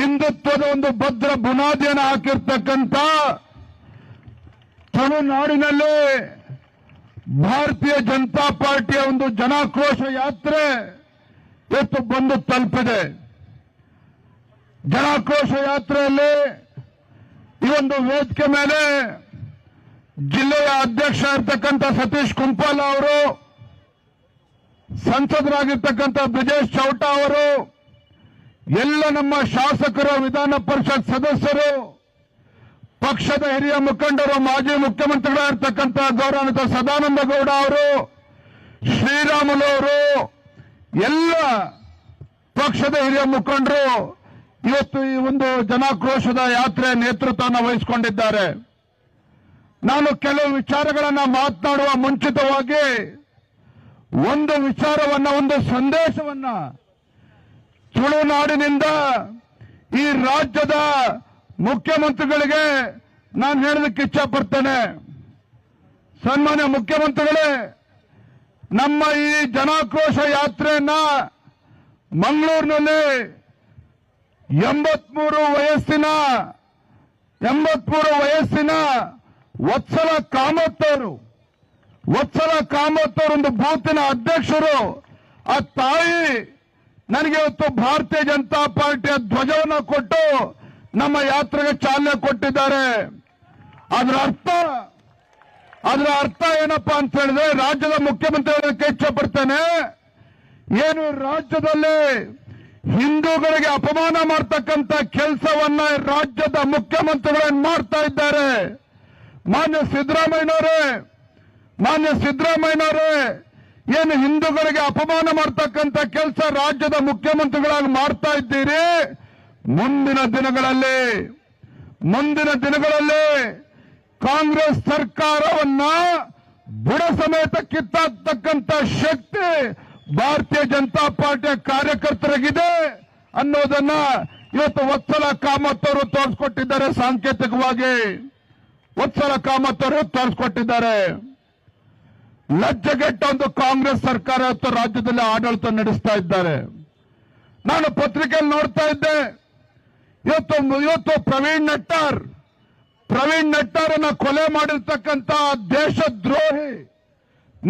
ಹಿಂದುತ್ವದ ಒಂದು ಭದ್ರ ಬುನಾದಿಯನ್ನು ಹಾಕಿರ್ತಕ್ಕಂಥ ತುಳುನಾಡಿನಲ್ಲಿ ಭಾರತೀಯ ಜನತಾ ಪಾರ್ಟಿಯ ಒಂದು ಜನಾಕ್ರೋಶ ಯಾತ್ರೆ ಇವತ್ತು ಬಂದು ತಲುಪಿದೆ. ಜನಾಕ್ರೋಶ ಯಾತ್ರೆಯಲ್ಲಿ ಈ ಒಂದು ವೇದಿಕೆ ಮೇಲೆ ಜಿಲ್ಲೆಯ ಅಧ್ಯಕ್ಷ ಇರ್ತಕ್ಕಂಥ ಸತೀಶ್ ಕುಂಪಾಲ ಅವರು, ಸಂಸದರಾಗಿರ್ತಕ್ಕಂಥ ಬ್ರಿಜೇಶ್ ಚೌಟ ಅವರು, ಎಲ್ಲ ನಮ್ಮ ಶಾಸಕರು, ವಿಧಾನ ಪರಿಷತ್ ಸದಸ್ಯರು, ಪಕ್ಷದ ಹಿರಿಯ ಮುಖಂಡರು, ಮಾಜಿ ಮುಖ್ಯಮಂತ್ರಿಗಳಾಗಿರ್ತಕ್ಕಂಥ ಗೌರವಾನ್ವಿತ ಸದಾನಂದ ಗೌಡ ಅವರು, ಶ್ರೀರಾಮುಲು ಅವರು, ಎಲ್ಲ ಪಕ್ಷದ ಹಿರಿಯ ಮುಖಂಡರು ಇವತ್ತು ಈ ಒಂದು ಜನಾಕ್ರೋಶದ ಯಾತ್ರೆ ನೇತೃತ್ವವನ್ನು ವಹಿಸಿಕೊಂಡಿದ್ದಾರೆ. ನಾನು ಕೆಲವು ವಿಚಾರಗಳನ್ನ ಮಾತನಾಡುವ ಮುಂಚಿತವಾಗಿ ಒಂದು ವಿಚಾರವನ್ನ, ಒಂದು ಸಂದೇಶವನ್ನ ತುಳುನಾಡಿನಿಂದ ಈ ರಾಜ್ಯದ ಮುಖ್ಯಮಂತ್ರಿಗಳಿಗೆ ನಾನು ಹೇಳಲಿಕ್ಕೆ ಇಚ್ಛೆ ಪಡ್ತೇನೆ. ಸನ್ಮಾನ್ಯ ಮುಖ್ಯಮಂತ್ರಿಗಳೇ, ನಮ್ಮ ಈ ಜನಾಕ್ರೋಶ ಯಾತ್ರೆಯನ್ನ ಮಂಗಳೂರಿನಲ್ಲಿ 83 ವಯಸ್ಸಿನ ವತ್ಸಲ ಕಾಮತ್ ಅವರು ಒಂದು ಬೂತಿನ ಅಧ್ಯಕ್ಷರು, ಆ ತಾಯಿ ನನಗೆ ಇವತ್ತು ಭಾರತೀಯ ಜನತಾ ಪಾರ್ಟಿಯ ಧ್ವಜವನ್ನು ಕೊಟ್ಟು ನಮ್ಮ ಯಾತ್ರೆಗೆ ಚಾಲನೆ ಕೊಟ್ಟಿದ್ದಾರೆ. ಅದರ ಅರ್ಥ ಏನಪ್ಪಾ ಅಂತ ಹೇಳಿದ್ರೆ, ರಾಜ್ಯದ ಮುಖ್ಯಮಂತ್ರಿಗಳಿಗೆ ಇಚ್ಛೆ ಪಡ್ತೇನೆ, ಏನು ರಾಜ್ಯದಲ್ಲಿ ಹಿಂದೂಗಳಿಗೆ ಅಪಮಾನ ಮಾಡ್ತಕ್ಕಂಥ ಕೆಲಸವನ್ನ ರಾಜ್ಯದ ಮುಖ್ಯಮಂತ್ರಿಗಳು ಮಾಡ್ತಾ ಇದ್ದಾರೆ. ಮಾನ್ಯ ಸಿದ್ದರಾಮಯ್ಯನವರೇ, ಏನು ಹಿಂದೂಗಳಿಗೆ ಅಪಮಾನ ಮಾಡ್ತಕ್ಕಂಥ ಕೆಲಸ ರಾಜ್ಯದ ಮುಖ್ಯಮಂತ್ರಿಗಳಾಗಿ ಮಾಡ್ತಾ ಇದ್ದೀರಿ. ಮುಂದಿನ ದಿನಗಳಲ್ಲಿ ಕಾಂಗ್ರೆಸ್ ಸರ್ಕಾರವನ್ನ ಬುಡ ಸಮೇತ ಕಿತ್ತಾಕ್ತಕ್ಕಂಥ ಶಕ್ತಿ ಭಾರತೀಯ ಜನತಾ ಪಾರ್ಟಿಯ ಕಾರ್ಯಕರ್ತರಿಗಿದೆ ಅನ್ನೋದನ್ನ ಇವತ್ತು ವತ್ಸಲ ಕಾಮತ್ ಅವರು ತೋರಿಸ್ಕೊಟ್ಟಿದ್ದಾರೆ. ಸಾಂಕೇತಿಕವಾಗಿ ವತ್ಸಲ ಕಾಮತ್ ಅವರು ತೋರಿಸ್ಕೊಟ್ಟಿದ್ದಾರೆ. ಲಜ್ಜೆಗೆಟ್ಟ ಒಂದು ಕಾಂಗ್ರೆಸ್ ಸರ್ಕಾರ ಇವತ್ತು ರಾಜ್ಯದಲ್ಲಿ ಆಡಳಿತ ನಡೆಸ್ತಾ ಇದ್ದಾರೆ. ನಾನು ಪತ್ರಿಕೆಯಲ್ಲಿ ನೋಡ್ತಾ ಇದ್ದೆ, ಇವತ್ತು ಪ್ರವೀಣ್ ನಟ್ಟಾರನ್ನ ಕೊಲೆ ಮಾಡಿರ್ತಕ್ಕಂಥ ದೇಶದ್ರೋಹಿ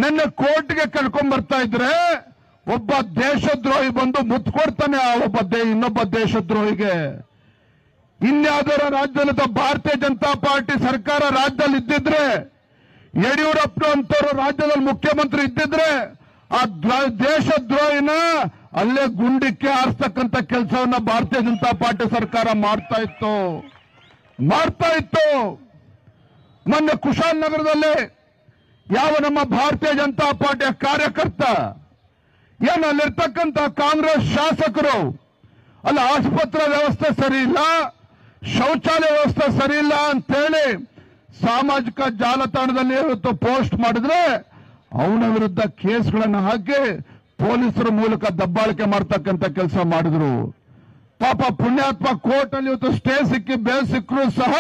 ನಿನ್ನೆ ಕೋರ್ಟ್ಗೆ ಕರ್ಕೊಂಡ್ ಬರ್ತಾ ಇದ್ರೆ, ಒಬ್ಬ ದೇಶದ್ರೋಹಿ ಬಂದು ಮುತ್ತು ಕೊಡ್ತಾನೆ ಇನ್ನೊಬ್ಬ ದೇಶದ್ರೋಹಿಗೆ. ಇನ್ಯಾವುದರ ರಾಜ್ಯದಲ್ಲಿ ಭಾರತೀಯ ಜನತಾ ಪಾರ್ಟಿ ಸರ್ಕಾರ ರಾಜ್ಯದಲ್ಲಿ ಇದ್ದಿದ್ರೆ, ಯಡಿಯೂರಪ್ಪನಂತವರು ರಾಜ್ಯದಲ್ಲಿ ಮುಖ್ಯಮಂತ್ರಿ ಇದ್ದಿದ್ರೆ, ಆ ದೇಶದ್ರೋಹಿನ ಅಲ್ಲೇ ಗುಂಡಿಕ್ಕೆ ಆರಿಸ್ತಕ್ಕಂಥ ಕೆಲಸವನ್ನ ಭಾರತೀಯ ಜನತಾ ಪಾರ್ಟಿ ಸರ್ಕಾರ ಮಾಡ್ತಾ ಇತ್ತು. ಮೊನ್ನೆ ಕುಶಾಲನಗರದಲ್ಲಿ ಯಾವ ನಮ್ಮ ಭಾರತೀಯ ಜನತಾ ಪಾರ್ಟಿಯ ಕಾರ್ಯಕರ್ತ ಏನು ಅಲ್ಲಿರ್ತಕ್ಕಂಥ ಕಾಂಗ್ರೆಸ್ ಶಾಸಕರು, ಅಲ್ಲಿ ಆಸ್ಪತ್ರೆ ವ್ಯವಸ್ಥೆ ಸರಿ ಇಲ್ಲ, ಶೌಚಾಲಯ ವ್ಯವಸ್ಥೆ ಸರಿ ಇಲ್ಲ ಅಂತೇಳಿ ಸಾಮಾಜಿಕ ಜಾಲತಾಣದಲ್ಲಿ ಇವತ್ತು ಪೋಸ್ಟ್ ಮಾಡಿದ್ರೆ, ಅವನ ವಿರುದ್ಧ ಕೇಸ್ಗಳನ್ನು ಹಾಕಿ ಪೊಲೀಸರ ಮೂಲಕ ದಬ್ಬಾಳಿಕೆ ಮಾಡ್ತಕ್ಕಂಥ ಕೆಲಸ ಮಾಡಿದ್ರು. ಪಾಪ ಪುಣ್ಯಾತ್ಮ ಕೋರ್ಟ್ ಅಲ್ಲಿ ಇವತ್ತು ಸ್ಟೇ ಸಿಕ್ಕಿ ಬೇಲ್ ಸಿಕ್ಕರೂ ಸಹ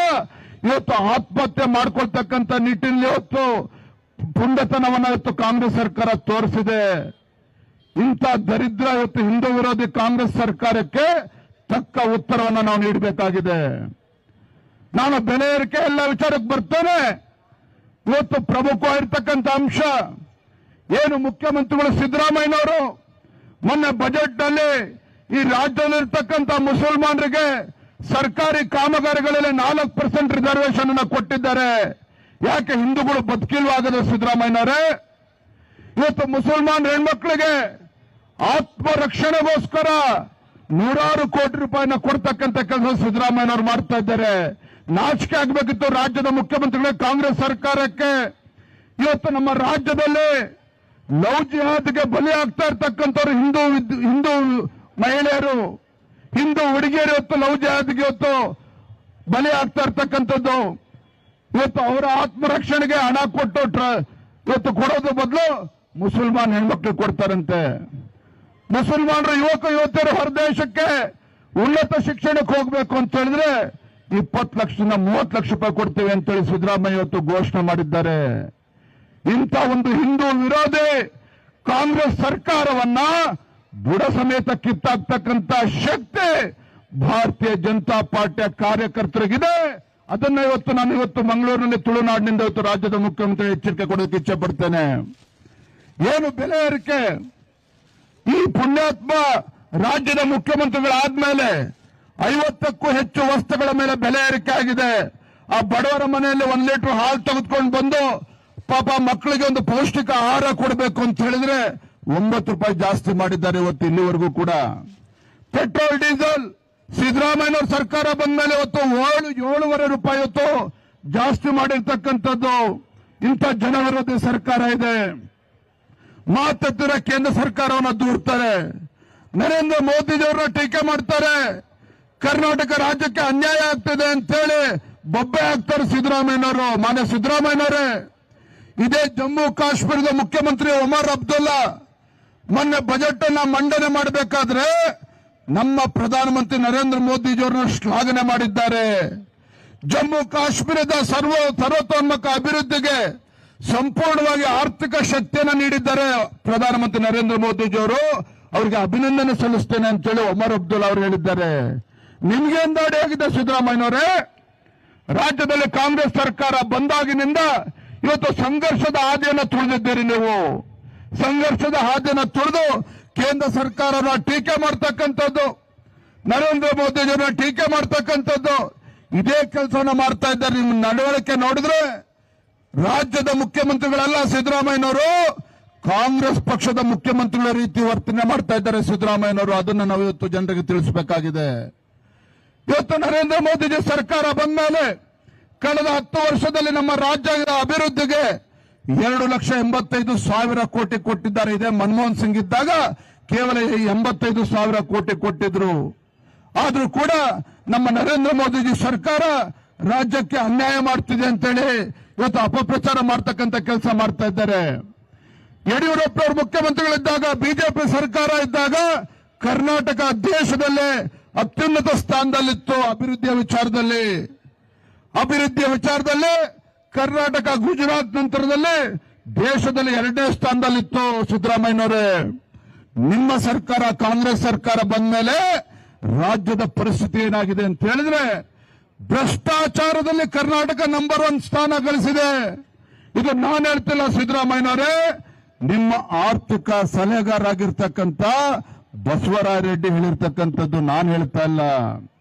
ಇವತ್ತು ಆತ್ಮಹತ್ಯೆ ಮಾಡ್ಕೊಳ್ತಕ್ಕಂಥ ನಿಟ್ಟಿನಲ್ಲಿ ಇವತ್ತು ಪುಂಡತನವನ್ನ ಇವತ್ತು ಕಾಂಗ್ರೆಸ್ ಸರ್ಕಾರ ತೋರಿಸಿದೆ. ಇಂಥ ದರಿದ್ರ ಇವತ್ತು ಹಿಂದೂ ವಿರೋಧಿ ಕಾಂಗ್ರೆಸ್ ಸರ್ಕಾರಕ್ಕೆ ತಕ್ಕ ಉತ್ತರವನ್ನು ನಾವು ನೀಡಬೇಕಾಗಿದೆ. ನಾನು ಬೆಲೆ ಏರಿಕೆ ಎಲ್ಲ ವಿಚಾರಕ್ಕೆ ಬರ್ತೇನೆ. ಇವತ್ತು ಪ್ರಮುಖವಾಗಿರ್ತಕ್ಕಂಥ ಅಂಶ ಏನು, ಮುಖ್ಯಮಂತ್ರಿಗಳು ಸಿದ್ದರಾಮಯ್ಯನವರು ಮೊನ್ನೆ ಬಜೆಟ್ ನಲ್ಲಿ ಈ ರಾಜ್ಯದಲ್ಲಿರ್ತಕ್ಕಂಥ ಮುಸಲ್ಮಾನರಿಗೆ ಸರ್ಕಾರಿ ಕಾಮಗಾರಿಗಳಲ್ಲಿ 4% ರಿಸರ್ವೇಶನ್ ಅನ್ನು ಕೊಟ್ಟಿದ್ದಾರೆ. ಯಾಕೆ ಹಿಂದೂಗಳು ಬದುಕಿಲ್ವಾಗದ ಸಿದ್ದರಾಮಯ್ಯನವರೇ? ಇವತ್ತು ಮುಸಲ್ಮಾನ್ ಹೆಣ್ಮಕ್ಳಿಗೆ ಆತ್ಮರಕ್ಷಣೆಗೋಸ್ಕರ 100 ಕೋಟಿ ರೂಪಾಯಿನ ಕೊಡ್ತಕ್ಕಂಥ ಕೆಲಸ ಸಿದ್ದರಾಮಯ್ಯನವರು ಮಾಡ್ತಾ ಇದ್ದಾರೆ. ನಾಚಿಕೆ ಆಗಬೇಕಿತ್ತು ರಾಜ್ಯದ ಮುಖ್ಯಮಂತ್ರಿಗಳಿಗೆ, ಕಾಂಗ್ರೆಸ್ ಸರ್ಕಾರಕ್ಕೆ. ಇವತ್ತು ನಮ್ಮ ರಾಜ್ಯದಲ್ಲಿ ಲವ್ ಜಿಹಾದ್ಗೆ ಬಲಿ ಆಗ್ತಾ ಇರ್ತಕ್ಕಂಥವ್ರು ಹಿಂದೂ ಮಹಿಳೆಯರು, ಹಿಂದೂ ಹುಡುಗಿಯರು ಇವತ್ತು ಲವ್ ಜಿಹಾದ್ಗೆ ಇವತ್ತು ಬಲಿ ಆಗ್ತಾ ಇರ್ತಕ್ಕಂಥದ್ದು. ಇವತ್ತು ಅವರ ಆತ್ಮರಕ್ಷಣೆಗೆ ಹಣ ಕೊಟ್ಟು ಇವತ್ತು ಕೊಡೋದು ಬದಲು ಮುಸಲ್ಮಾನ್ ಹೆಣ್ಮಕ್ಳು ಕೊಡ್ತಾರಂತೆ. ಮುಸಲ್ಮಾನರು ಯುವಕ ಯುವತಿಯರು ಹೊರದೇಶಕ್ಕೆ ಉನ್ನತ ಶಿಕ್ಷಣಕ್ಕೆ ಹೋಗ್ಬೇಕು ಅಂತ ಹೇಳಿದ್ರೆ 20 ಲಕ್ಷದಿಂದ 30 ಲಕ್ಷ ರೂಪಾಯಿ ಕೊಡ್ತೇವೆ ಅಂತೇಳಿ ಸಿದ್ದರಾಮಯ್ಯ ಇವತ್ತು ಘೋಷಣೆ ಮಾಡಿದ್ದಾರೆ. ಇಂಥ ಒಂದು ಹಿಂದೂ ವಿರೋಧಿ ಕಾಂಗ್ರೆಸ್ ಸರ್ಕಾರವನ್ನ ಬುಡ ಸಮೇತ ಕಿತ್ತಾಕ್ತಕ್ಕಂಥ ಶಕ್ತಿ ಭಾರತೀಯ ಜನತಾ ಪಾರ್ಟಿಯ ಕಾರ್ಯಕರ್ತರಿಗಿದೆ. ಅದನ್ನ ನಾನು ಮಂಗಳೂರಿನಲ್ಲಿ ತುಳುನಾಡಿನಿಂದ ರಾಜ್ಯದ ಮುಖ್ಯಮಂತ್ರಿ ಎಚ್ಚರಿಕೆ ಕೊಡೋದಕ್ಕೆ ಇಚ್ಛೆ ಪಡ್ತೇನೆ. ಏನು ಬೆಲೆ ಏರಿಕೆ, ಈ ಪುಣ್ಯಾತ್ಮ ರಾಜ್ಯದ ಮುಖ್ಯಮಂತ್ರಿಗಳಾದ್ಮೇಲೆ 50ಕ್ಕೂ ಹೆಚ್ಚು ವಸ್ತುಗಳ ಮೇಲೆ ಬೆಲೆ ಏರಿಕೆ ಆಗಿದೆ. ಆ ಬಡವರ ಮನೆಯಲ್ಲಿ 1 ಲೀಟರ್ ಹಾಲು ತೆಗೆದುಕೊಂಡು ಬಂದು ಪಾಪ ಮಕ್ಕಳಿಗೆ ಒಂದು ಪೌಷ್ಟಿಕ ಆಹಾರ ಕೊಡಬೇಕು ಅಂತ ಹೇಳಿದ್ರೆ 9 ರೂಪಾಯಿ ಜಾಸ್ತಿ ಮಾಡಿದ್ದಾರೆ ಇವತ್ತು ಇಲ್ಲಿವರೆಗೂ ಕೂಡ. ಪೆಟ್ರೋಲ್ ಡೀಸೆಲ್ ಸಿದ್ದರಾಮಯ್ಯನವ್ರ ಸರ್ಕಾರ ಬಂದ ಮೇಲೆ ಇವತ್ತು 7.5 ರೂಪಾಯಿ ಇವತ್ತು ಜಾಸ್ತಿ ಮಾಡಿರ್ತಕ್ಕಂಥದ್ದು. ಇಂಥ ಜನವಿರೋಧಿ ಸರ್ಕಾರ ಇದೆ. ಮಾತೆತ್ತಿರ ಕೇಂದ್ರ ಸರ್ಕಾರವನ್ನು ದೂರ್ತಾರೆ. ನರೇಂದ್ರ ಮೋದಿಜಿಯವರನ್ನ ಟೀಕೆ ಮಾಡ್ತಾರೆ. ಕರ್ನಾಟಕ ರಾಜ್ಯಕ್ಕೆ ಅನ್ಯಾಯ ಆಗ್ತಿದೆ ಅಂತೇಳಿ ಬೊಬ್ಬೆ ಹಾಕ್ತಾರೆ ಸಿದ್ದರಾಮಯ್ಯನವರು. ಮಾನ್ಯ ಸಿದ್ದರಾಮಯ್ಯನವರೇ, ಇದೇ ಜಮ್ಮು ಕಾಶ್ಮೀರದ ಮುಖ್ಯಮಂತ್ರಿ ಒಮರ್ ಅಬ್ದುಲ್ಲಾ ಮೊನ್ನೆ ಬಜೆಟ್ ಅನ್ನ ಮಂಡನೆ ಮಾಡಬೇಕಾದ್ರೆ ನಮ್ಮ ಪ್ರಧಾನಮಂತ್ರಿ ನರೇಂದ್ರ ಮೋದಿಜಿಯವರನ್ನ ಶ್ಲಾಘನೆ ಮಾಡಿದ್ದಾರೆ. ಜಮ್ಮು ಕಾಶ್ಮೀರದ ಸರ್ವತೋನ್ಮುಖ ಅಭಿವೃದ್ಧಿಗೆ ಸಂಪೂರ್ಣವಾಗಿ ಆರ್ಥಿಕ ಶಕ್ತಿಯನ್ನು ನೀಡಿದ್ದಾರೆ ಪ್ರಧಾನಮಂತ್ರಿ ನರೇಂದ್ರ ಮೋದಿಜಿಯವರು. ಅವರಿಗೆ ಅಭಿನಂದನೆ ಸಲ್ಲಿಸ್ತೇನೆ ಅಂತೇಳಿ ಒಮರ್ ಅಬ್ದುಲ್ಲಾ ಅವರು ಹೇಳಿದ್ದಾರೆ. ನಿಮ್ಗೆ ಎಂದಾಡಿ ಆಗಿದೆ ಸಿದ್ದರಾಮಯ್ಯನವರೇ? ರಾಜ್ಯದಲ್ಲಿ ಕಾಂಗ್ರೆಸ್ ಸರ್ಕಾರ ಬಂದಾಗಿನಿಂದ ಇವತ್ತು ಸಂಘರ್ಷದ ಹಾದಿಯನ್ನು ತುಳಿದಿದ್ದೀರಿ. ನೀವು ಸಂಘರ್ಷದ ಹಾದಿಯನ್ನು ತುಳಿದು ಕೇಂದ್ರ ಸರ್ಕಾರನ ಟೀಕೆ ಮಾಡ್ತಕ್ಕಂಥದ್ದು, ನರೇಂದ್ರ ಮೋದಿಜಿಯವರನ್ನ ಟೀಕೆ ಮಾಡ್ತಕ್ಕಂಥದ್ದು, ಇದೇ ಕೆಲಸವನ್ನ ಮಾಡ್ತಾ ಇದ್ದಾರೆ. ನಿಮ್ಮ ನಡವಳಿಕೆ ನೋಡಿದ್ರೆ ರಾಜ್ಯದ ಮುಖ್ಯಮಂತ್ರಿಗಳೆಲ್ಲ ಸಿದ್ದರಾಮಯ್ಯನವರು ಕಾಂಗ್ರೆಸ್ ಪಕ್ಷದ ಮುಖ್ಯಮಂತ್ರಿಗಳ ರೀತಿ ವರ್ತನೆ ಮಾಡ್ತಾ ಇದ್ದಾರೆ ಸಿದ್ದರಾಮಯ್ಯನವರು. ಅದನ್ನು ನಾವು ಇವತ್ತು ಜನರಿಗೆ ತಿಳಿಸಬೇಕಾಗಿದೆ. ಇವತ್ತು ನರೇಂದ್ರ ಮೋದಿಜಿ ಸರ್ಕಾರ ಬಂದ ಮೇಲೆ ಕಳೆದ 10 ವರ್ಷದಲ್ಲಿ ನಮ್ಮ ರಾಜ್ಯದ ಅಭಿವೃದ್ಧಿಗೆ 2,85,000 ಕೋಟಿ ಕೊಟ್ಟಿದ್ದಾರೆ. ಇದೇ ಮನಮೋಹನ್ ಸಿಂಗ್ ಇದ್ದಾಗ ಕೇವಲ 85,000 ಕೋಟಿ ಕೊಟ್ಟಿದ್ರು. ಆದ್ರೂ ಕೂಡ ನಮ್ಮ ನರೇಂದ್ರ ಮೋದಿಜಿ ಸರ್ಕಾರ ರಾಜ್ಯಕ್ಕೆ ಅನ್ಯಾಯ ಮಾಡ್ತಿದೆ ಅಂತೇಳಿ ಇವತ್ತು ಅಪಪ್ರಚಾರ ಮಾಡ್ತಕ್ಕಂಥ ಕೆಲಸ ಮಾಡ್ತಾ ಇದ್ದಾರೆ. ಯಡಿಯೂರಪ್ಪನವರು ಮುಖ್ಯಮಂತ್ರಿಗಳಿದ್ದಾಗ, ಬಿಜೆಪಿ ಸರ್ಕಾರ ಇದ್ದಾಗ ಕರ್ನಾಟಕ ದೇಶದಲ್ಲೇ ಅತ್ಯುನ್ನತ ಸ್ಥಾನದಲ್ಲಿತ್ತು. ಅಭಿವೃದ್ಧಿಯ ವಿಚಾರದಲ್ಲಿ ಕರ್ನಾಟಕ ಗುಜರಾತ್ ನಂತರದಲ್ಲಿ ದೇಶದಲ್ಲಿ 2ನೇ ಸ್ಥಾನದಲ್ಲಿತ್ತು ಸಿದ್ದರಾಮಯ್ಯನವರೇ. ನಿಮ್ಮ ಸರ್ಕಾರ ಕಾಂಗ್ರೆಸ್ ಸರ್ಕಾರ ಬಂದ ಮೇಲೆ ರಾಜ್ಯದ ಪರಿಸ್ಥಿತಿ ಏನಾಗಿದೆ ಅಂತ ಹೇಳಿದ್ರೆ ಭ್ರಷ್ಟಾಚಾರದಲ್ಲಿ ಕರ್ನಾಟಕ ನಂಬರ್ 1 ಸ್ಥಾನ ಗಳಿಸಿದೆ. ಇದು ನಾನು ಹೇಳ್ತಿಲ್ಲ ಸಿದ್ದರಾಮಯ್ಯನವರೇ, ನಿಮ್ಮ ಆರ್ಥಿಕ ಸಲಹೆಗಾರರಾಗಿರ್ತಕ್ಕಂಥ ಬಸವರಾಜ ರೆಡ್ಡಿ ಹೇಳಿರ್ತಕ್ಕಂಥದ್ದು, ನಾನು ಹೇಳ್ತಾ ಇಲ್ಲ.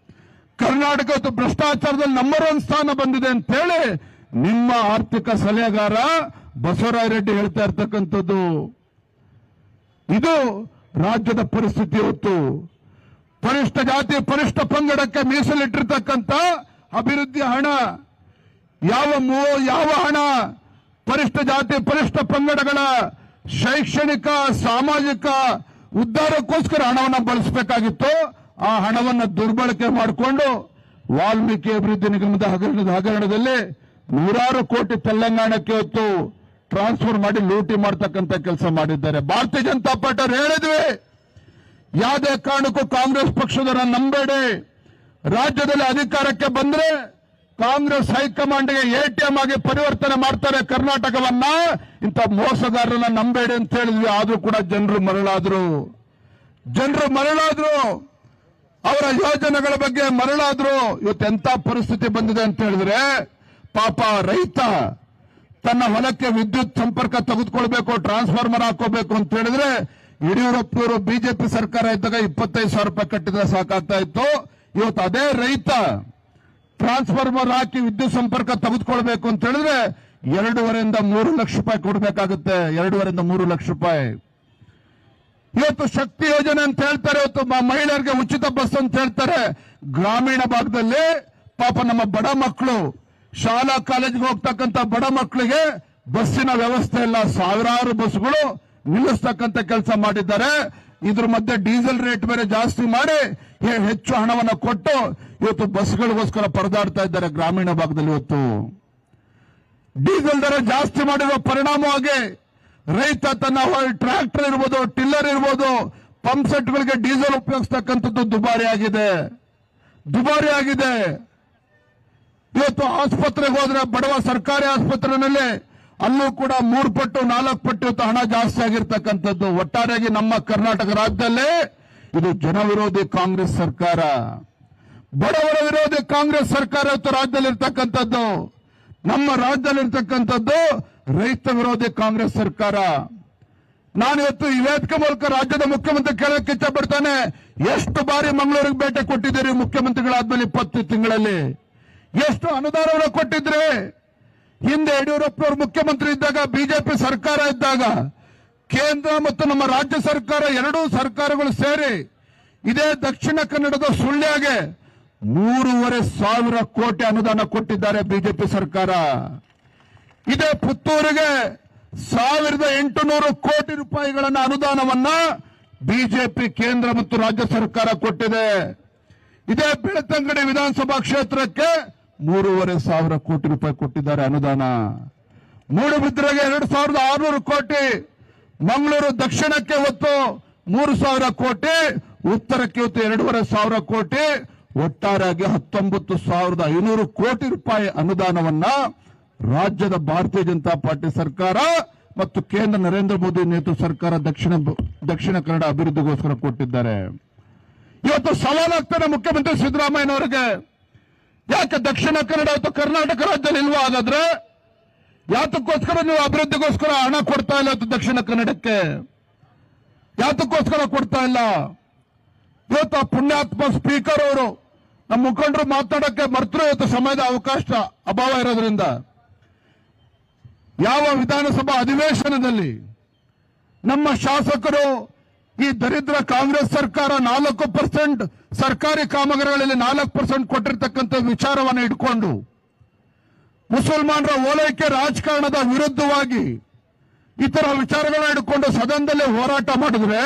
ಕರ್ನಾಟಕ ಭ್ರಷ್ಟಾಚಾರದಲ್ಲಿ ನಂಬರ್ 1 ಸ್ಥಾನ ಬಂದಿದೆ ಅಂತ ಹೇಳಿ ನಿಮ್ಮ ಆರ್ಥಿಕ ಸಲಹೆಗಾರ ಬಸವರಾಜ ರೆಡ್ಡಿ ಹೇಳ್ತಾ ಇರ್ತಕ್ಕಂಥದ್ದು. ಇದು ರಾಜ್ಯದ ಪರಿಸ್ಥಿತಿ. ಇವತ್ತು ಪರಿಷ್ಠ ಜಾತಿ ಪರಿಷ್ಠ ಪಂಗಡಕ್ಕೆ ಮೀಸಲಿಟ್ಟಿರ್ತಕ್ಕಂಥ ಅಭಿವೃದ್ಧಿ ಹಣ ಯಾವ ಹಣ ಪರಿಷ್ಠ ಜಾತಿ ಪರಿಷ್ಠ ಪಂಗಡಗಳ ಶೈಕ್ಷಣಿಕ ಸಾಮಾಜಿಕ ಉದ್ಧಾರಕ್ಕೋಸ್ಕರ ಹಣವನ್ನು ಬಳಸಬೇಕಾಗಿತ್ತು. ಆ ಹಣವನ್ನು ದುರ್ಬಳಕೆ ಮಾಡಿಕೊಂಡು ವಾಲ್ಮೀಕಿ ಅಭಿವೃದ್ಧಿ ನಿಗಮದ ಹಗರಣದಲ್ಲಿ 100 ಕೋಟಿ ತೆಲಂಗಾಣಕ್ಕೆ ಇವತ್ತು ಟ್ರಾನ್ಸ್ಫರ್ ಮಾಡಿ ಲೂಟಿ ಮಾಡ್ತಕ್ಕಂಥ ಕೆಲಸ ಮಾಡಿದ್ದಾರೆ. ಭಾರತೀಯ ಜನತಾ ಪಾರ್ಟಿ ಅವರು ಹೇಳಿದ್ವಿ, ಯಾವುದೇ ಕಾರಣಕ್ಕೂ ಕಾಂಗ್ರೆಸ್ ಪಕ್ಷದವರ ನಂಬೇಡಿ. ರಾಜ್ಯದಲ್ಲಿ ಅಧಿಕಾರಕ್ಕೆ ಬಂದ್ರೆ ಕಾಂಗ್ರೆಸ್ ಹೈಕಮಾಂಡ್ಗೆ ಎಟಿಎಂ ಆಗಿ ಪರಿವರ್ತನೆ ಮಾಡ್ತಾರೆ ಕರ್ನಾಟಕವನ್ನ. ಇಂಥ ಮೋಸಗಾರರನ್ನ ನಂಬೇಡಿ ಅಂತ ಹೇಳಿದ್ವಿ. ಆದ್ರೂ ಕೂಡ ಜನರು ಮರಳಾದ್ರು. ಅವರ ಯೋಜನೆಗಳ ಬಗ್ಗೆ ಮರಳಾದ್ರು. ಇವತ್ತು ಎಂತ ಪರಿಸ್ಥಿತಿ ಬಂದಿದೆ ಅಂತ ಹೇಳಿದ್ರೆ, ಪಾಪ ರೈತ ತನ್ನ ಹೊಲಕ್ಕೆ ವಿದ್ಯುತ್ ಸಂಪರ್ಕ ತೆಗೆದುಕೊಳ್ಬೇಕು, ಟ್ರಾನ್ಸ್ಫಾರ್ಮರ್ ಹಾಕೋಬೇಕು ಅಂತ ಹೇಳಿದ್ರೆ ಯಡಿಯೂರಪ್ಪನವರು ಬಿಜೆಪಿ ಸರ್ಕಾರ ಇದ್ದಾಗ 25,000 ರೂಪಾಯಿ ಕಟ್ಟಿದ್ರೆ ಸಾಕಾಗ್ತಾ ಇತ್ತು. ಇವತ್ತು ಅದೇ ರೈತ ಟ್ರಾನ್ಸ್ಫಾರ್ಮರ್ ಹಾಕಿ ವಿದ್ಯುತ್ ಸಂಪರ್ಕ ತೆಗೆದುಕೊಳ್ಬೇಕು ಅಂತ ಹೇಳಿದ್ರೆ 2.5 ರಿಂದ 3 ಲಕ್ಷ ರೂಪಾಯಿ ಕೊಡಬೇಕಾಗುತ್ತೆ. 2.5 ರಿಂದ 3 ಲಕ್ಷ ರೂಪಾಯಿ. ಇವತ್ತು ಶಕ್ತಿ ಯೋಜನೆ ಅಂತ ಹೇಳ್ತಾರೆ, ಇವತ್ತು ಮಹಿಳೆಯರಿಗೆ ಉಚಿತ ಬಸ್ ಅಂತ ಹೇಳ್ತಾರೆ. ಗ್ರಾಮೀಣ ಭಾಗದಲ್ಲಿ ಪಾಪ ನಮ್ಮ ಬಡ ಮಕ್ಕಳು ಶಾಲಾ ಕಾಲೇಜಿಗೆ ಹೋಗ್ತಕ್ಕಂಥ ಬಡ ಮಕ್ಕಳಿಗೆ ಬಸ್ಸಿನ ವ್ಯವಸ್ಥೆ ಇಲ್ಲ. ಸಾವಿರಾರು ಬಸ್ಗಳು ನಿಲ್ಲಿಸ್ತಕ್ಕಂಥ ಕೆಲಸ ಮಾಡಿದ್ದಾರೆ. ಇದ್ರ ಮಧ್ಯೆ ಡೀಸೆಲ್ ರೇಟ್ ಬೇರೆ ಜಾಸ್ತಿ ಮಾಡಿ ಹೆಚ್ಚು ಹಣವನ್ನು ಕೊಟ್ಟು ಇವತ್ತು ಬಸ್ಗಳಿಗೋಸ್ಕರ ಪರದಾಡ್ತಾ ಇದ್ದಾರೆ ಗ್ರಾಮೀಣ ಭಾಗದಲ್ಲಿ. ಇವತ್ತು ಡೀಸೆಲ್ ದರ ಜಾಸ್ತಿ ಮಾಡಿರುವ ಪರಿಣಾಮವಾಗಿ ರೈತ ತನ್ನ ಟ್ರ್ಯಾಕ್ಟರ್ ಇರ್ಬೋದು, ಟಿಲ್ಲರ್ ಇರ್ಬೋದು, ಪಂಪ್ ಸೆಟ್ಗಳಿಗೆ ಡೀಸೆಲ್ ಉಪಯೋಗಿಸ್ತಕ್ಕಂಥದ್ದು ದುಬಾರಿ ಆಗಿದೆ. ಇವತ್ತು ಆಸ್ಪತ್ರೆಗೆ ಹೋದ್ರೆ ಬಡವ ಸರ್ಕಾರಿ ಆಸ್ಪತ್ರೆಯಲ್ಲಿ ಅಲ್ಲೂ ಕೂಡ 3 ಪಟ್ಟು 4 ಪಟ್ಟು ಇವತ್ತು ಹಣ ಜಾಸ್ತಿ ಆಗಿರ್ತಕ್ಕಂಥದ್ದು. ಒಟ್ಟಾರೆಯಾಗಿ ನಮ್ಮ ಕರ್ನಾಟಕ ರಾಜ್ಯದಲ್ಲಿ ಇದು ಜನವಿರೋಧಿ ಕಾಂಗ್ರೆಸ್ ಸರ್ಕಾರ. ಬಡವರ ವಿರೋಧಿ ಕಾಂಗ್ರೆಸ್ ಸರ್ಕಾರ ಇವತ್ತು ರಾಜ್ಯದಲ್ಲಿರ್ತಕ್ಕಂಥದ್ದು. ನಮ್ಮ ರಾಜ್ಯದಲ್ಲಿರ್ತಕ್ಕಂಥದ್ದು ರೈತ ವಿರೋಧಿ ಕಾಂಗ್ರೆಸ್ ಸರ್ಕಾರ. ನಾನಿವತ್ತು ಈ ವೇದಿಕೆ ಮೂಲಕ ರಾಜ್ಯದ ಮುಖ್ಯಮಂತ್ರಿ ಕೇಳಕ್ಕೆ ಇಷ್ಟಪಡ್ತಾನೆ, ಎಷ್ಟು ಬಾರಿ ಮಂಗಳೂರಿಗೆ ಭೇಟಿ ಕೊಟ್ಟಿದ್ದೀರಿ ಮುಖ್ಯಮಂತ್ರಿಗಳಾದ್ಮೇಲೆ 20 ತಿಂಗಳಲ್ಲಿ? ಎಷ್ಟು ಅನುದಾನವನ್ನು ಕೊಟ್ಟಿದ್ರಿ? ಹಿಂದೆ ಯಡಿಯೂರಪ್ಪನವರು ಮುಖ್ಯಮಂತ್ರಿ ಇದ್ದಾಗ, ಬಿಜೆಪಿ ಸರ್ಕಾರ ಇದ್ದಾಗ, ಕೇಂದ್ರ ಮತ್ತು ನಮ್ಮ ರಾಜ್ಯ ಸರ್ಕಾರ ಎರಡೂ ಸರ್ಕಾರಗಳು ಸೇರಿ ಇದೇ ದಕ್ಷಿಣ ಕನ್ನಡದ ಸುಳ್ಯಗೆ 3,500 ಕೋಟಿ ಅನುದಾನ ಕೊಟ್ಟಿದ್ದಾರೆ ಬಿಜೆಪಿ ಸರ್ಕಾರ. ಇದೇ ಪುತ್ತೂರಿಗೆ 1,800 ಕೋಟಿ ರೂಪಾಯಿಗಳನ್ನ ಅನುದಾನವನ್ನ ಬಿಜೆಪಿ ಕೇಂದ್ರ ಮತ್ತು ರಾಜ್ಯ ಸರ್ಕಾರ ಕೊಟ್ಟಿದೆ. ಇದೇ ಬೆಳ್ತಂಗಡಿ ವಿಧಾನಸಭಾ ಕ್ಷೇತ್ರಕ್ಕೆ 3,500 ಕೋಟಿ ರೂಪಾಯಿ ಕೊಟ್ಟಿದ್ದಾರೆ ಅನುದಾನ. ಮೂಡುಬಿದ್ರೆಗೆ 2,600 ಕೋಟಿ, ಮಂಗಳೂರು ದಕ್ಷಿಣಕ್ಕೆ ಇವತ್ತು 3,000 ಕೋಟಿ, ಉತ್ತರಕ್ಕೆ ಇವತ್ತು 2,500 ಕೋಟಿ, ಒಟ್ಟಾರೆಯಾಗಿ 19,500 ಕೋಟಿ ರೂಪಾಯಿ ಅನುದಾನವನ್ನ ರಾಜ್ಯದ ಭಾರತೀಯ ಜನತಾ ಪಾರ್ಟಿ ಸರ್ಕಾರ ಮತ್ತು ಕೇಂದ್ರ ನರೇಂದ್ರ ಮೋದಿ ನೇತೃತ್ವ ಸರ್ಕಾರ ದಕ್ಷಿಣ ಕನ್ನಡ ಅಭಿವೃದ್ಧಿಗೋಸ್ಕರ ಕೊಟ್ಟಿದ್ದಾರೆ. ಇವತ್ತು ಸವಾಲಾಗ್ತಾನೆ ಮುಖ್ಯಮಂತ್ರಿ ಸಿದ್ದರಾಮಯ್ಯನವರಿಗೆ, ಯಾಕೆ ದಕ್ಷಿಣ ಕನ್ನಡ ಮತ್ತು ಕರ್ನಾಟಕ ರಾಜ್ಯದಲ್ಲಿ ಇಲ್ವಾ? ಹಾಗಾದ್ರೆ ಯಾತಕ್ಕೋಸ್ಕರ ನೀವು ಅಭಿವೃದ್ಧಿಗೋಸ್ಕರ ಹಣ ಕೊಡ್ತಾ ಇಲ್ಲ? ದಕ್ಷಿಣ ಕನ್ನಡಕ್ಕೆ ಯಾತಕ್ಕೋಸ್ಕರ ಕೊಡ್ತಾ ಇಲ್ಲ? ಇವತ್ತು ಆ ಪುಣ್ಯಾತ್ಮ ಸ್ಪೀಕರ್ ಅವರು ನಮ್ಮ ಮುಖಂಡರು ಮಾತಾಡಕ್ಕೆ ಮರ್ತರು. ಇವತ್ತು ಸಮಯದ ಅವಕಾಶ ಅಭಾವ ಇರೋದ್ರಿಂದ ಯಾವ ವಿಧಾನಸಭಾ ಅಧಿವೇಶನದಲ್ಲಿ ನಮ್ಮ ಶಾಸಕರು ಈ ದರಿದ್ರ ಕಾಂಗ್ರೆಸ್ ಸರ್ಕಾರ 4% ಸರ್ಕಾರಿ ಕಾಮಗಾರಿಗಳಲ್ಲಿ 4% ಕೊಟ್ಟಿರ್ತಕ್ಕಂಥ ವಿಚಾರವನ್ನು ಇಟ್ಕೊಂಡು ಮುಸಲ್ಮಾನರ ಓಲೈಕೆ ರಾಜಕಾರಣದ ವಿರುದ್ಧವಾಗಿ ಇತರ ವಿಚಾರಗಳನ್ನ ಇಟ್ಕೊಂಡು ಸದನದಲ್ಲಿ ಹೋರಾಟ ಮಾಡಿದ್ರೆ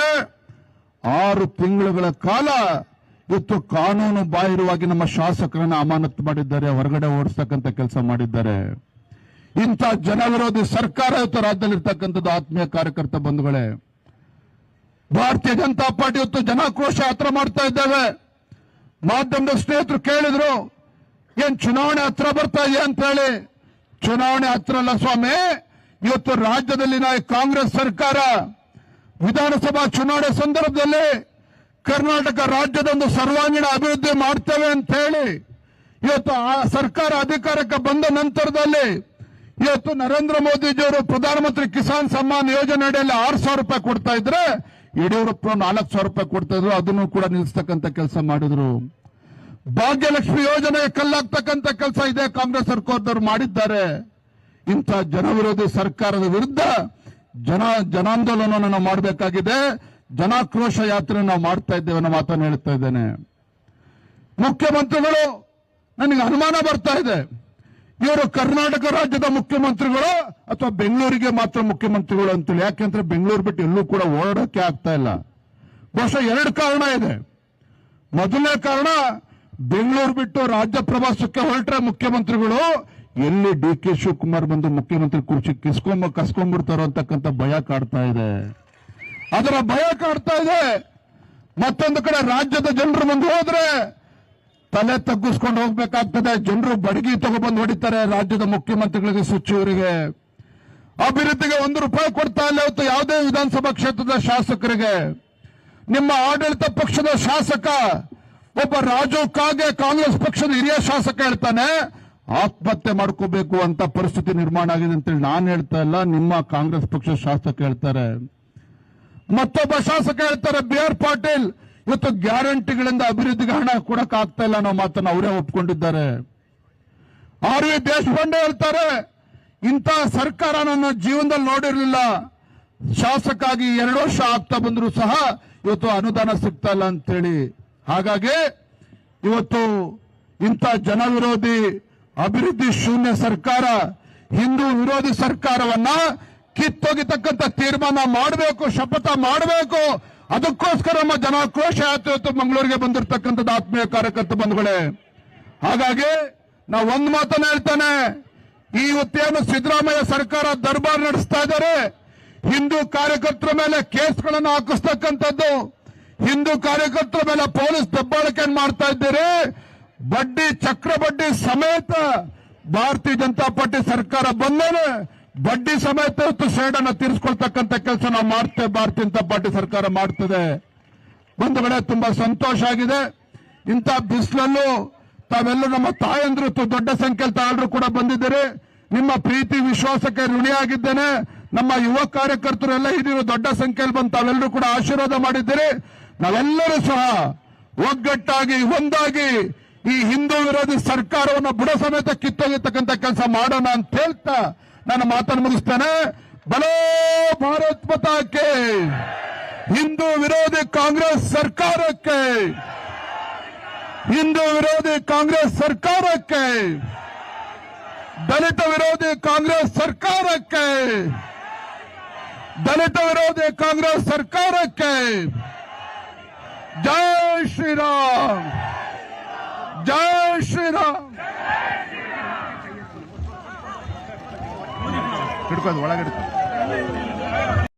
6 ತಿಂಗಳುಗಳ ಕಾಲ ಇವತ್ತು ಕಾನೂನು ಬಾಹಿರವಾಗಿ ನಮ್ಮ ಶಾಸಕರನ್ನ ಅಮಾನತು ಮಾಡಿದ್ದಾರೆ, ಹೊರಗಡೆ ಓಡಿಸ್ತಕ್ಕಂಥ ಕೆಲಸ ಮಾಡಿದ್ದಾರೆ. ಇಂಥ ಜನವಿರೋಧಿ ಸರ್ಕಾರ ಇವತ್ತು ರಾಜ್ಯದಲ್ಲಿರ್ತಕ್ಕಂಥದ್ದು. ಆತ್ಮೀಯ ಕಾರ್ಯಕರ್ತ ಬಂಧುಗಳೇ, ಭಾರತೀಯ ಜನತಾ ಪಾರ್ಟಿ ಇವತ್ತು ಜನಾಕ್ರೋಶ ಯಾತ್ರೆ ಮಾಡ್ತಾ ಇದ್ದೇವೆ. ಮಾಧ್ಯಮದ ಸ್ನೇಹಿತರು ಕೇಳಿದ್ರು, ಏನ್ ಚುನಾವಣೆ ಹತ್ರ ಬರ್ತಾ ಇದೆ ಅಂತ ಹೇಳಿ. ಚುನಾವಣೆ ಹತ್ರ ಅಲ್ಲ ಸ್ವಾಮಿ, ಇವತ್ತು ರಾಜ್ಯದಲ್ಲಿನ ಕಾಂಗ್ರೆಸ್ ಸರ್ಕಾರ ವಿಧಾನಸಭಾ ಚುನಾವಣೆ ಸಂದರ್ಭದಲ್ಲಿ ಕರ್ನಾಟಕ ರಾಜ್ಯದೊಂದು ಸರ್ವಾಂಗೀಣ ಅಭಿವೃದ್ಧಿ ಮಾಡ್ತೇವೆ ಅಂತ ಹೇಳಿ ಇವತ್ತು ಆ ಸರ್ಕಾರ ಅಧಿಕಾರಕ್ಕೆ ಬಂದ ನಂತರದಲ್ಲಿ ಇವತ್ತು ನರೇಂದ್ರ ಮೋದಿಜಿಯವರು ಪ್ರಧಾನಮಂತ್ರಿ ಕಿಸಾನ್ ಸಮ್ಮಾನ್ ಯೋಜನೆ ಅಡಿಯಲ್ಲಿ 6,000 ರೂಪಾಯಿ ಕೊಡ್ತಾ ಇದ್ರೆ, ಯಡಿಯೂರಪ್ಪ 4,000 ರೂಪಾಯಿ ಕೊಡ್ತಾ ಇದ್ರು. ಅದನ್ನು ಕೂಡ ನಿಲ್ಲಿಸ್ತಕ್ಕಂಥ ಕೆಲಸ ಮಾಡಿದ್ರು. ಭಾಗ್ಯಲಕ್ಷ್ಮಿ ಯೋಜನೆಗೆ ಕಲ್ಲಾಗ್ತಕ್ಕಂಥ ಕೆಲಸ ಇದೆ ಕಾಂಗ್ರೆಸ್ ಸರ್ಕಾರದವರು ಮಾಡಿದ್ದಾರೆ. ಇಂಥ ಜನವಿರೋಧಿ ಸರ್ಕಾರದ ವಿರುದ್ಧ ಜನಾಂದೋಲನವನ್ನು ನಾವು ಮಾಡಬೇಕಾಗಿದೆ. ಜನಾಕ್ರೋಶ ಯಾತ್ರೆ ನಾವು ಮಾಡ್ತಾ ಇದ್ದೇವೆ ಅನ್ನೋ ಮಾತನ್ನು ಹೇಳ್ತಾ ಇದ್ದೇನೆ. ಮುಖ್ಯಮಂತ್ರಿಗಳು, ನನಗೆ ಅನುಮಾನ ಬರ್ತಾ ಇದೆ, ಇವರು ಕರ್ನಾಟಕ ರಾಜ್ಯದ ಮುಖ್ಯಮಂತ್ರಿಗಳು ಅಥವಾ ಬೆಂಗಳೂರಿಗೆ ಮಾತ್ರ ಮುಖ್ಯಮಂತ್ರಿಗಳು ಅಂತೇಳಿ. ಯಾಕೆಂದ್ರೆ ಬೆಂಗಳೂರು ಬಿಟ್ಟು ಎಲ್ಲೂ ಕೂಡ ಓಡಾಡಕ್ಕೆ ಆಗ್ತಾ ಇಲ್ಲ. ಬಹುಶಃ 2 ಕಾರಣ ಇದೆ. ಮೊದಲನೇ ಕಾರಣ, ಬೆಂಗಳೂರು ಬಿಟ್ಟು ರಾಜ್ಯ ಪ್ರವಾಸಕ್ಕೆ ಹೊರಟ್ರೆ ಮುಖ್ಯಮಂತ್ರಿಗಳು ಎಲ್ಲಿ DK ಶಿವಕುಮಾರ್ ಬಂದು ಮುಖ್ಯಮಂತ್ರಿ ಕುರ್ಚಿ ಕಸ್ಕೊಂಡ್ಬಿಡ್ತಾರೋ ಅಂತಕ್ಕಂಥ ಭಯ ಕಾಡ್ತಾ ಇದೆ. ಅದರ ಭಯ ಕಾಡ್ತಾ ಇದೆ. ಮತ್ತೊಂದು ಕಡೆ ರಾಜ್ಯದ ಜನರು ಮುಂದೆ ಹೋದ್ರೆ ತಲೆ ತಗ್ಗಿಸ್ಕೊಂಡು ಹೋಗ್ಬೇಕಾಗ್ತದೆ. ಜನರು ಬಡಗಿ ತಗೊಬಂದು ಹೊಡಿತಾರೆ ರಾಜ್ಯದ ಮುಖ್ಯಮಂತ್ರಿಗಳಿಗೆ, ಸಚಿವರಿಗೆ. ಅಭಿವೃದ್ಧಿಗೆ 1 ರೂಪಾಯಿ ಕೊಡ್ತಾ ಇಲ್ಲ ಇವತ್ತು ಯಾವುದೇ ವಿಧಾನಸಭಾ ಕ್ಷೇತ್ರದ ಶಾಸಕರಿಗೆ. ನಿಮ್ಮ ಆಡಳಿತ ಪಕ್ಷದ ಶಾಸಕ ಒಬ್ಬ ರಾಜು ಕಾಗೆ, ಕಾಂಗ್ರೆಸ್ ಪಕ್ಷದ ಹಿರಿಯ ಶಾಸಕ ಹೇಳ್ತಾನೆ ಆತ್ಮಹತ್ಯೆ ಮಾಡ್ಕೋಬೇಕು ಅಂತ ಪರಿಸ್ಥಿತಿ ನಿರ್ಮಾಣ ಆಗಿದೆ ಅಂತೇಳಿ ನಾನು ಹೇಳ್ತಾ ಇಲ್ಲ, ನಿಮ್ಮ ಕಾಂಗ್ರೆಸ್ ಪಕ್ಷದ ಶಾಸಕ ಹೇಳ್ತಾರೆ. ಮತ್ತೊಬ್ಬ ಶಾಸಕ ಹೇಳ್ತಾರೆ, BR ಪಾಟೀಲ್, ಇವತ್ತು ಗ್ಯಾರಂಟಿಗಳಿಂದ ಅಭಿವೃದ್ಧಿಗೆ ಹಣ ಕೊಡಕ್ ಆಗ್ತಾ ಇಲ್ಲ ಅನ್ನೋ ಮಾತನ್ನು ಅವರೇ ಒಪ್ಕೊಂಡಿದ್ದಾರೆ. RV ದೇಶಪಾಂಡೆ ಹೇಳ್ತಾರೆ, ಇಂಥ ಸರ್ಕಾರ ನನ್ನ ಜೀವನದಲ್ಲಿ ನೋಡಿರಲಿಲ್ಲ, ಶಾಸಕ ಆಗಿ 2 ವರ್ಷ ಆಗ್ತಾ ಬಂದ್ರು ಸಹ ಇವತ್ತು ಅನುದಾನ ಸಿಗ್ತಾ ಇಲ್ಲ ಅಂತೇಳಿ. ಹಾಗಾಗಿ ಇವತ್ತು ಇಂಥ ಜನವಿರೋಧಿ ಅಭಿವೃದ್ಧಿ ಶೂನ್ಯ ಸರ್ಕಾರ, ಹಿಂದೂ ವಿರೋಧಿ ಸರ್ಕಾರವನ್ನ ಕಿತ್ತೊಗಿತಕ್ಕಂಥ ತೀರ್ಮಾನ ಮಾಡಬೇಕು, ಶಪಥ ಮಾಡಬೇಕು. ಅದಕ್ಕೋಸ್ಕರ ನಮ್ಮ ಜನಾಕ್ರೋಶ ಯಾತ್ರೆ ಇವತ್ತು ಮಂಗಳೂರಿಗೆ ಬಂದಿರತಕ್ಕಂಥದ್ದು. ಆತ್ಮೀಯ ಕಾರ್ಯಕರ್ತ ಬಂಧುಗಳೇ, ಹಾಗಾಗಿ ನಾವು ಒಂದು ಮಾತನ್ನ ಹೇಳ್ತಾನೆ, ಇವತ್ತೇನು ಸಿದ್ದರಾಮಯ್ಯ ಸರ್ಕಾರ ದರ್ಬಾರ್ ನಡೆಸ್ತಾ ಇದ್ದಾರೆ, ಹಿಂದೂ ಕಾರ್ಯಕರ್ತರ ಮೇಲೆ ಕೇಸ್ಗಳನ್ನು ಹಾಕಿಸ್ತಕ್ಕಂಥದ್ದು, ಹಿಂದೂ ಕಾರ್ಯಕರ್ತರ ಮೇಲೆ ಪೊಲೀಸ್ ದಬ್ಬಾಳಿಕೆ ಮಾಡ್ತಾ ಇದ್ದೀರಿ. ಬಡ್ಡಿ, ಚಕ್ರ ಬಡ್ಡಿ ಸಮೇತ ಭಾರತೀಯ ಜನತಾ ಪಾರ್ಟಿ ಸರ್ಕಾರ ಬಂದರೆ ಬಡ್ಡಿ ಸಮೇತ ಇವತ್ತು ಸೇಡನ್ನು ತೀರಿಸಿಕೊಳ್ತಕ್ಕಂಥ ಕೆಲಸ ನಾವು ಮಾಡ್ತೇವೆ, ಭಾರತೀಯ ಜನತಾ ಪಾರ್ಟಿ ಸರ್ಕಾರ ಮಾಡ್ತದೆ. ಬಂಧುಗಳೇ, ತುಂಬಾ ಸಂತೋಷ ಆಗಿದೆ. ಇಂಥ ಬಿಸಿಲಲ್ಲೂ ತಾವೆಲ್ಲರೂ ನಮ್ಮ ತಾಯಂದ್ರು ದೊಡ್ಡ ಸಂಖ್ಯೆಯಲ್ಲಿ ತಾವೆಲ್ಲರೂ ಕೂಡ ಬಂದಿದ್ದೀರಿ. ನಿಮ್ಮ ಪ್ರೀತಿ ವಿಶ್ವಾಸಕ್ಕೆ ಋಣಿಯಾಗಿದ್ದೇನೆ. ನಮ್ಮ ಯುವ ಕಾರ್ಯಕರ್ತರೆಲ್ಲ ಹಿರಿಯರು ದೊಡ್ಡ ಸಂಖ್ಯೆಯಲ್ಲಿ ಬಂದು ತಾವೆಲ್ಲರೂ ಕೂಡ ಆಶೀರ್ವಾದ ಮಾಡಿದ್ದೀರಿ. ನಾವೆಲ್ಲರೂ ಸಹ ಒಗ್ಗಟ್ಟಾಗಿ ಒಂದಾಗಿ ಈ ಹಿಂದೂ ವಿರೋಧಿ ಸರ್ಕಾರವನ್ನು ಬುಡ ಸಮೇತ ಕಿತ್ತೊಗೆತಕ್ಕಂಥ ಕೆಲಸ ಮಾಡೋಣ ಅಂತ ಹೇಳ್ತಾ ನಾನು ಮಾತನ್ನು ಮುಗಿಸ್ತೇನೆ. ಬಲೋ ಭಾರತ್ ಮಾತಾಕ್ಕೆ, ಹಿಂದೂ ವಿರೋಧಿ ಕಾಂಗ್ರೆಸ್ ಸರ್ಕಾರಕ್ಕೆ, ಹಿಂದೂ ವಿರೋಧಿ ಕಾಂಗ್ರೆಸ್ ಸರ್ಕಾರಕ್ಕೆ, ದಲಿತ ವಿರೋಧಿ ಕಾಂಗ್ರೆಸ್ ಸರ್ಕಾರಕ್ಕೆ, ದಲಿತ ವಿರೋಧಿ ಕಾಂಗ್ರೆಸ್ ಸರ್ಕಾರಕ್ಕೆ. ಜೈ ಶ್ರೀರಾಮ್, ಜೈ ಶ್ರೀರಾಮ್. ಹಿಡ್ಕೋದು ಒಳಗಡೆ